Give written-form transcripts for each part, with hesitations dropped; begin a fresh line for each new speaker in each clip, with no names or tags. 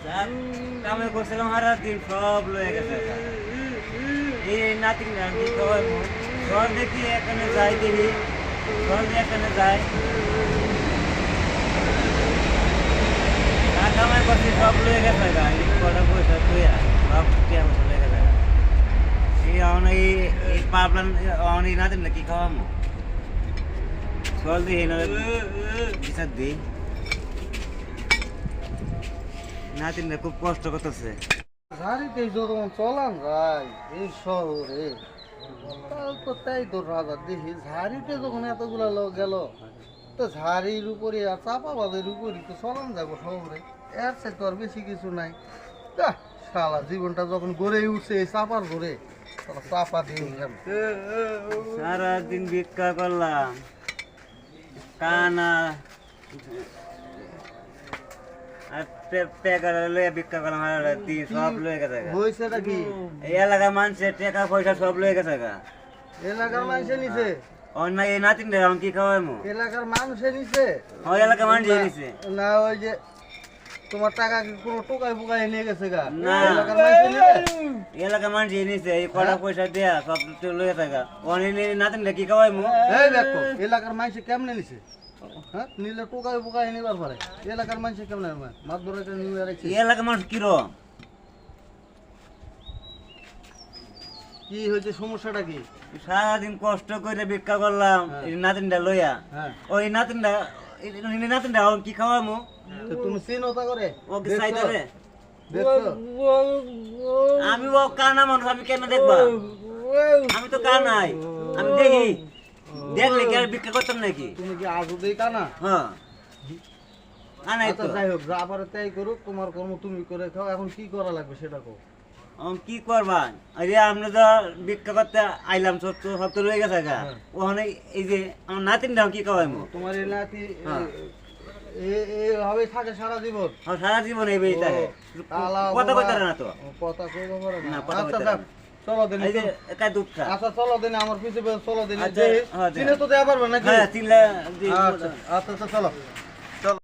আমি করছিলাম সারা দিন সব লয়ে গেছে এই নাতি নাতি সব দেখি এখানে যাই দেখি সব এখানে যায় টাকা আমি করছি সব লয়ে গেছে গা এই কটা পয়সা তুই সব কেমন লয়ে গেছে এই এখন এই পাবলান এখন এই নাতি নাকি খাওয়ামো চল দিই বিচার দিই নাতিনরা খুব কষ্ট করতেছে
গাড়িতে যখন চলান যায় এই শহরে তো তাই তো রাজা দেখি ঝাড়িতে যখন এতগুলা লোক গেল তো ঝাড়ির উপরে আর চাপাবাদের উপরে তো চলান যাবো শহরে এর সে তো আর বেশি কিছু নাই শালা জীবনটা যখন গড়ে উঠছে এই চাপার ঘরে চাপা দিয়ে
সারাদিন ভিক্ষা করলাম কানা আর পেকার লয়ে ভিক্ষা করলাম আর দিন সব লয়ে গেছে
হয়েছেটা কি
এই এলাকার মানুষের টাকা পয়সা সব লয়ে গেছে গা
এলাকার মানুষে নিছে
অন্য এই নাতিনরা এখন কি খাওয়াইমু
এলাকার মানুষে নিছে
ওই এলাকার মানুষ নিছে
না ওই যে তোমার টাকা কি কোনো টোকায় পোকায় নিয়ে গেছে গা
না
এলাকার মানুষে নিছে
এলাকার মানুষ নিছে এই কটা পয়সা দেয়া সব লয়ে গেছে গা অনেক নাতিনরা কি খাওয়াইমু
এই দেখো এলাকার মানুষে কেমনে নিছে হ্যাঁ নিলে টোকায় পোকায় নিবার পারে এলাকার মানুষে কেমনে মাছ ধরে নিয়ে রাখছে
এই এলাকার মানুষ কিরম
কি হয়েছে সমস্যাটা কি
সারাদিন কষ্ট করে ভিক্ষা করলাম এই নাতিনটা লইয়া
হ্যাঁ
ওই নাতিনটা নাতিনটা এখন কি খাওয়ামু
তো তুমি চিনো তা করে
ওকে চাইতে
দেখছো
আমি ও কানা মানুষ আমি কেন দেখবা আমি তো কানাই আমি দেখি দেখলে কি আর ভিক্ষা করতাম নাকি
তুমি কি আজুদেই কানা
হ্যাঁ কানাই তো
আচ্ছা যাই হোক যা পারে তাই করুক তোমার কর্ম তুমি করে খাও এখন কি করা লাগবে সেটা কো
এখন কি করবা আরে আমরা তো ভিক্ষা করতে আইলাম সব তো রয়ে গেছে গা ওখানে এই যে আমার নাতিনটা কি খাওয়াইমু
তোমার এই নাতি
হ্যাঁ।
এভাবেই থাকে সারা জীবন
সারা জীবন এই বেই থাকে
আলা
কথা
বাবা।
কইতারে না তো
কথা কইবো পারে
না,
না
কথা
আচ্ছা
কইতারে
যাক,
না।
চলো দিন
এই যে একা দুধ খা
আচ্ছা চলো দিন আমার পিছে পিছে চলো দিন
আচ্ছা, হ্যাঁ, দে।
চিনে তো দেয়া পারবে নাকি
হ্যাঁ তিনলা
আচ্ছা আচ্ছা আচ্ছা, চলো চলো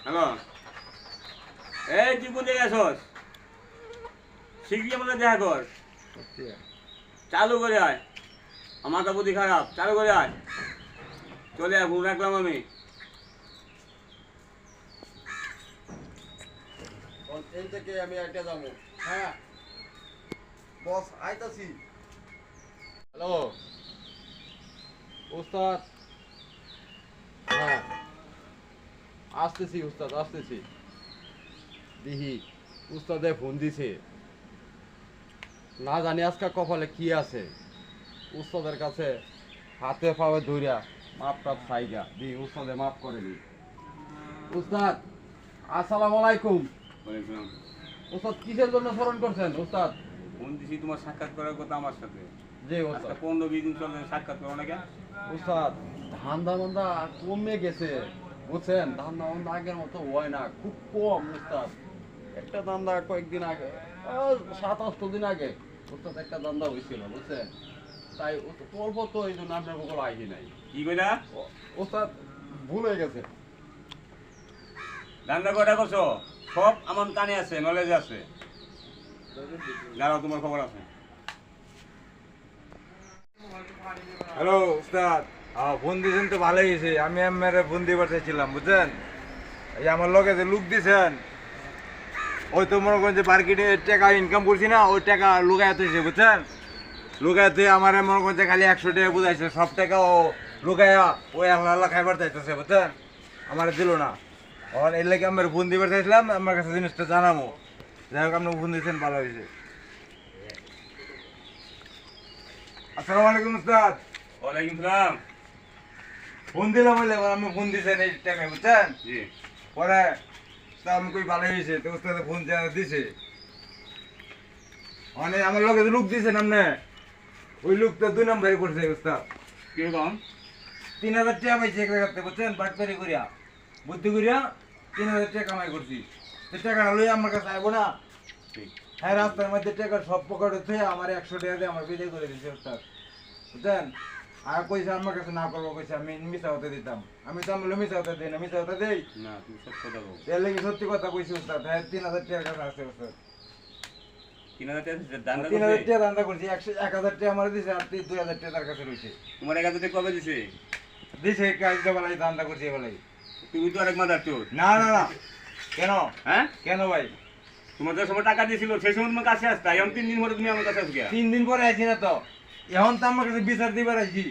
হ্যালো এই তুই কোন জায়গায় আছস শিগগিরি আমাকে দেখা কর চালু করে আয় আমার তো বুদ্ধি খারাপ চালু করে আয় চলে আয় ঘুম রাখলাম আমি
এই থেকে আমি আইটা যাবো হ্যাঁ বস আইতাছি হ্যালো উস্তাদ হ্যাঁ আসতেছি উস্তাদ আসতেছি দিহি উস্তাদে ফোন দিছে না জানি আজকে কপালে কি আছে উস্তাদের কাছে হাতে পাওয়ে ধইরা মাপ টাপ চাইগা দি উস্তাদে মাফ করে দি উস্তাদ আসসালামু আলাইকুম
ওয়ালাইকুম
উস্তাদ কিসের জন্য স্মরণ করছেন উস্তাদ
ফোন দিছি তোমার সাক্ষাৎ করার কথা আমার সাথে
জি
আজকে
উস্তাদ
15-20 দিন চলে সাক্ষাৎ করো না কেন
উস্তাদ ধান্দা মান্দা কমে গেছে বুঝছেন ধান্দা মান্দা আগের মতো হয় না খুব কম উস্তাদ একটা ধান্দা কয়েকদিন আগে 7-8 দিন আগে উস্তাদ একটা ধান্দা হয়েছিল বুঝছেন তাই অল্প তো এই জন্য আপনার কোনো আইডি নাই
কি কইলা
উস্তাদ ভুল হয়ে গেছে
ধান্দা কয়টা করছো সব আমার কানে আছে নলেজ আছে দাঁড়াও তোমার খবর আছে
হ্যালো উস্তাদ ফোন দিয়েছেন তো ভালোই হয়েছে আমি আমার ফোন দিবার চাইছিলাম বুঝছেন এই আমার লগে যে লুক দিয়েছেন ওই তো মনে করেন যে মার্কেটে টাকা ইনকাম করছি না ওই টাকা লুকায় তুইছে বুঝছেন লুকায় তুই আমার মনে করেন যে খালি 100 টাকা বুঝাইছে সব টাকা ও লুকায়া ওই আল্লাহ খাইবার চাইতেছে বুঝছেন আমার দিল না আর এর লাগে আমার ফোন দিবার চাইছিলাম আমার কাছে জিনিসটা জানাবো যাই হোক আপনি ফোন দিয়েছেন ভালো হয়েছে আসসালামু আলাইকুম উস্তাদ
ওয়ালাইকুম সালাম
ফোন দিলাম বলে আমি ফোন দিছেন এই টাকা বুঝছেন
জি
পরে তা আমি কই ভালো হয়েছে তো উস্তাদে ফোন দিছে মানে আমার লগে লোক দিছেন আপনি ওই লোক তো 2 নম্বরে করছে উস্তাদ
কিরকম
3000 টাকা পাইছে এক জায়গাতে বুঝছেন বাটপারি করিয়া বুদ্ধি করিয়া 3000 টাকা কামাই করছি তো টাকাটা লই আমার কাছে আইবো না
ঠিক
হ্যাঁ রাস্তার মধ্যে টাকা সব পকেটে থুয়ে আমার 100 টাকা দিয়ে আমার বিদায় করে দিয়েছে উস্তাদ বুঝছেন আর কইছে আমার কাছে না করবো, কইছে আমি মিশা হতে দিতাম। আমি তো বললাম মিশা হতে দিই না, মিশা হতে দেই।
না তুমি সত্য কথা বল।
এর লাগি সত্যি কথা কইছি উস্তাদ। হ্যাঁ 3000 টাকার কাছে আছে উস্তাদ।
3000 টাকা দান্দা
3000
করছে।
টাকা দান্দা করছি, 1000 টাকা আমার দিছে আর 2000 টাকা তার কাছে রইছে।
তোমার 1000 টাকা কবে দিছে?
দিছে কাজ দেবালাই দান্দা করছি এবালাই।
তুমি তো আরেক মাদার চোর।
না না না, কেন
হ্যাঁ?
কেন ভাই?
তোমার যে সময় টাকা দিয়েছিল সেই সময় তোমার কাছে আসতা, এখন 3 দিন পরে তুমি আমার কাছে আসবে।
3 দিন পরে আইছি না তো, এখন তো আমার কাছে বিচার দিবার আইছি।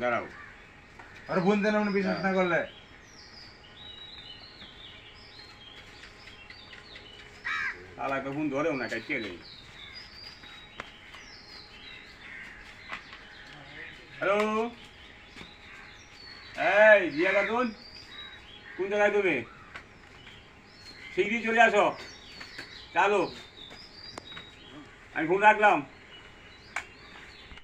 দাঁড়াও।
আর বন্ধু নামে বিশ্বাস না করলে
শালা তো ফোন ধরেও না, কাইতে গেলে। হ্যালো, এই জিয়া খাতুন, কোন জায়গায় তুমি? শিগগিরই চলে আসো, চালু। আমি ফোন রাখলাম।